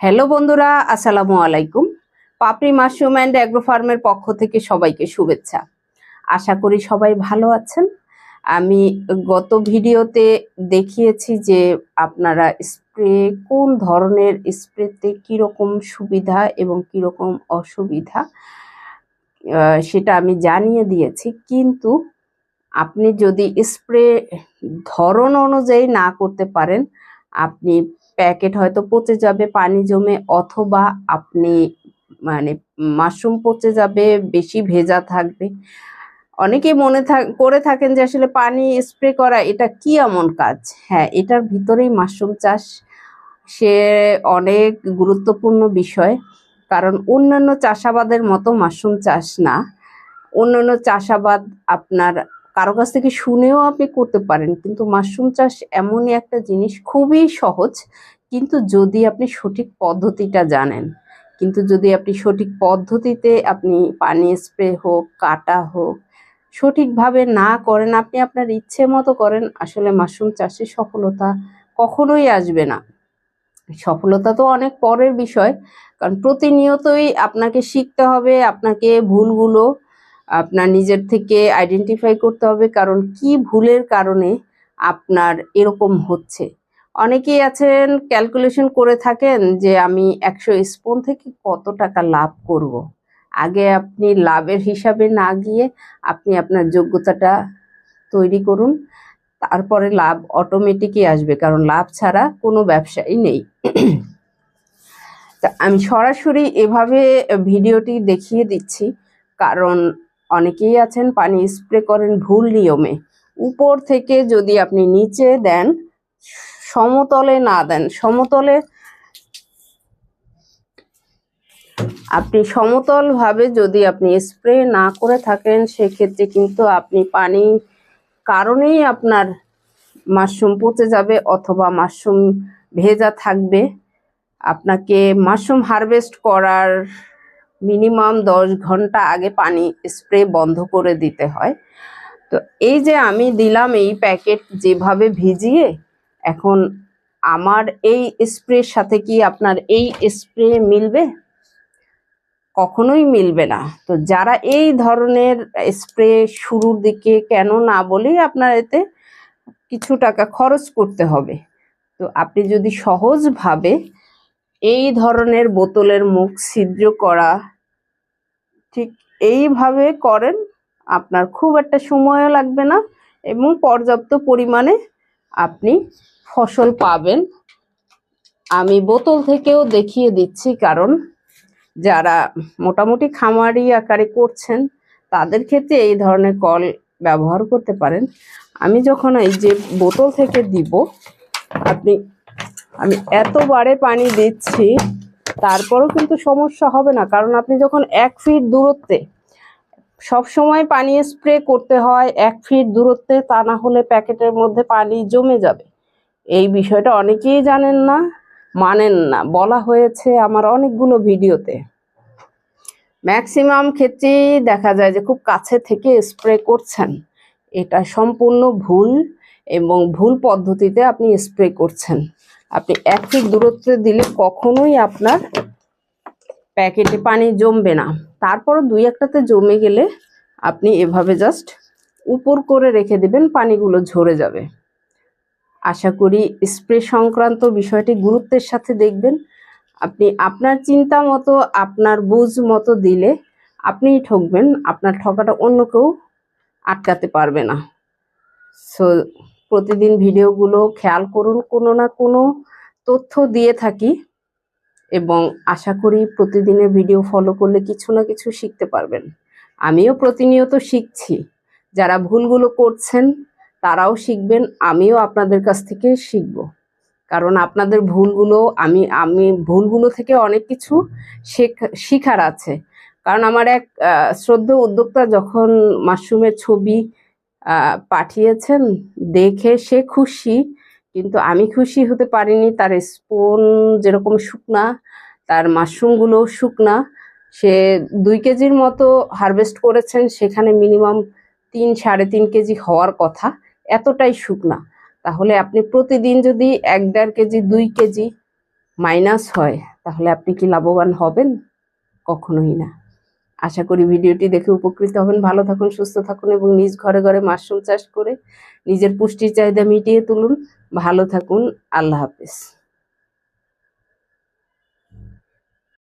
Hello বন্ধুরা, আসসালামু আলাইকুম। পাপড়ি মাশরুম অ্যান্ড অ্যাগ্রো ফার্মের পক্ষ থেকে সবাইকে শুভেচ্ছা। আশা করি সবাই ভালো আছেন। আমি গত ভিডিওতে দেখিয়েছি যে আপনারা স্প্রে কোন ধরনের স্প্রেতে কীরকম সুবিধা এবং কীরকম অসুবিধা সেটা আমি জানিয়ে দিয়েছি। কিন্তু আপনি যদি স্প্রে ধরন অনুযায়ী না করতে পারেন, আপনি প্যাকেট হয়তো পচে যাবে পানি জমে, অথবা আপনি মাশরুম পচে যাবে, বেশি ভেজা থাকবে। অনেকেই করে থাকেন যে আসলে পানি স্প্রে করা এটা কি এমন কাজ। হ্যাঁ, এটার ভিতরেই মাশরুম চাষ সে অনেক গুরুত্বপূর্ণ বিষয়। কারণ অন্যান্য চাষাবাদের মতো মাশরুম চাষ না। অন্যান্য চাষাবাদ আপনার কারো কাছ থেকে শুনেও আপনি করতে পারেন, কিন্তু মাশরুম চাষ এমনই একটা জিনিস, খুবই সহজ। কিন্তু যদি আপনি সঠিক পদ্ধতিটা জানেন, কিন্তু যদি আপনি সঠিক পদ্ধতিতে আপনি পানি স্প্রে হোক, কাটা হোক, সঠিকভাবে না করেন, আপনি আপনার ইচ্ছে মতো করেন, আসলে মাশরুম চাষে সফলতা কখনোই আসবে না। সফলতা তো অনেক পরের বিষয়, কারণ প্রতিনিয়তই আপনাকে শিখতে হবে, আপনাকে ভুলগুলো আপনার নিজের থেকে আইডেন্টিফাই করতে হবে, কারণ কি ভুলের কারণে আপনার এরকম হচ্ছে। অনেকেই আছেন ক্যালকুলেশন করে থাকেন যে আমি 100 স্পুন থেকে কত টাকা লাভ করব। আগে আপনি লাভের হিসাবে না গিয়ে আপনি আপনার যোগ্যতাটা তৈরি করুন, তারপরে লাভ অটোমেটিকই আসবে, কারণ লাভ ছাড়া কোনো ব্যবসাই নেই। তা আমি সরাসরি এভাবে ভিডিওটি দেখিয়ে দিচ্ছি, কারণ অনেকেই আছেন পানি স্প্রে করেন ভুল নিয়মে। উপর থেকে যদি আপনি নিচে দেন, সমতলে না দেন, আপনি সমতলভাবে যদি আপনি স্প্রে না করে থাকেন, সেক্ষেত্রে কিন্তু আপনি পানি কারণেই আপনার মাশরুম পচে যাবে অথবা মাশরুম ভেজা থাকবে। আপনাকে মাশরুম হারভেস্ট করার মিনিমাম 10 ঘন্টা আগে পানি স্প্রে বন্ধ করে দিতে হয়। তো এই যে আমি দিলাম এই প্যাকেট যেভাবে ভিজিয়ে, এখন আমার এই স্প্রের সাথে কি আপনার এই স্প্রে মিলবে? কখনোই মিলবে না। তো যারা এই ধরনের স্প্রে শুরুর দিকে কেন না বলি, আপনার এতে কিছু টাকা খরচ করতে হবে। তো আপনি যদি সহজভাবে এই ধরনের বোতলের মুখ ছিদ্র করা ঠিক এইভাবে করেন, আপনার খুব একটা সময়ও লাগবে না এবং পর্যাপ্ত পরিমাণে আপনি ফসল পাবেন। আমি বোতল থেকেও দেখিয়ে দিচ্ছি, কারণ যারা মোটামুটি খামারি আকারে করছেন তাদের ক্ষেত্রে এই ধরনের কল ব্যবহার করতে পারেন। আমি যখন এই যে বোতল থেকে দিব, আমি এতবারে পানি দিচ্ছি, তারপরও কিন্তু সমস্যা হবে না, কারণ আপনি যখন 1 ফিট দূরত্বে, সব সময় পানি স্প্রে করতে হয় 1 ফিট দূরত্বে, তা না হলে প্যাকেটের মধ্যে পানি জমে যাবে। এই বিষয়টা অনেকেই জানেন না, মানেন না। বলা হয়েছে আমার অনেকগুলো ভিডিওতে। ম্যাক্সিমাম ক্ষেত্রেই দেখা যায় যে খুব কাছে থেকে স্প্রে করছেন, এটা সম্পূর্ণ ভুল এবং ভুল পদ্ধতিতে আপনি স্প্রে করছেন। আপনি 1 ফিট দূরত্বে দিলে কখনোই আপনার প্যাকেটে পানি জমবে না। তারপরও 2-1টাতে জমে গেলে আপনি এভাবে জাস্ট উপর করে রেখে দিবেন, পানিগুলো ঝরে যাবে। আশা করি স্প্রে সংক্রান্ত বিষয়টি গুরুত্বের সাথে দেখবেন। আপনি আপনার চিন্তা মতো, আপনার বুঝ মতো দিলে আপনিই ঠকবেন, আপনার ঠকাটা অন্য কেউ আটকাতে পারবে না। সো প্রতিদিন ভিডিওগুলো খেয়াল করুন, কোনো না কোনো তথ্য দিয়ে থাকি এবং আশা করি প্রতিদিনের ভিডিও ফলো করলে কিছু না কিছু শিখতে পারবেন। আমিও প্রতিনিয়ত শিখছি, যারা ভুলগুলো করছেন তারাও শিখবেন, আমিও আপনাদের কাছ থেকে শিখব। কারণ আপনাদের ভুলগুলো আমি ভুলগুলো থেকে অনেক কিছু শিখার আছে। কারণ আমার এক শ্রদ্ধেয় উদ্যোক্তা যখন মাশরুমের ছবি পাঠিয়েছেন, দেখে সে খুশি, কিন্তু আমি খুশি হতে পারিনি। তার স্পুন যেরকম শুকনা, তার মাশরুমগুলো শুকনা। সে 2 কেজির মতো হারভেস্ট করেছেন, সেখানে মিনিমাম 3-3.5 কেজি হওয়ার কথা, এতটাই শুকনা। তাহলে আপনি প্রতিদিন যদি 1-1.5 কেজি 2 কেজি মাইনাস হয়, তাহলে আপনি কি লাভবান হবেন? কখনোই না। আশা করি ভিডিওটি দেখে উপকৃত হবেন। ভালো থাকুন, সুস্থ থাকুন এবং নিজ ঘরে ঘরে মাশরুম চাষ করে নিজের পুষ্টির চাহিদা মিটিয়ে তুলুন। ভালো থাকুন। আল্লাহ হাফেজ।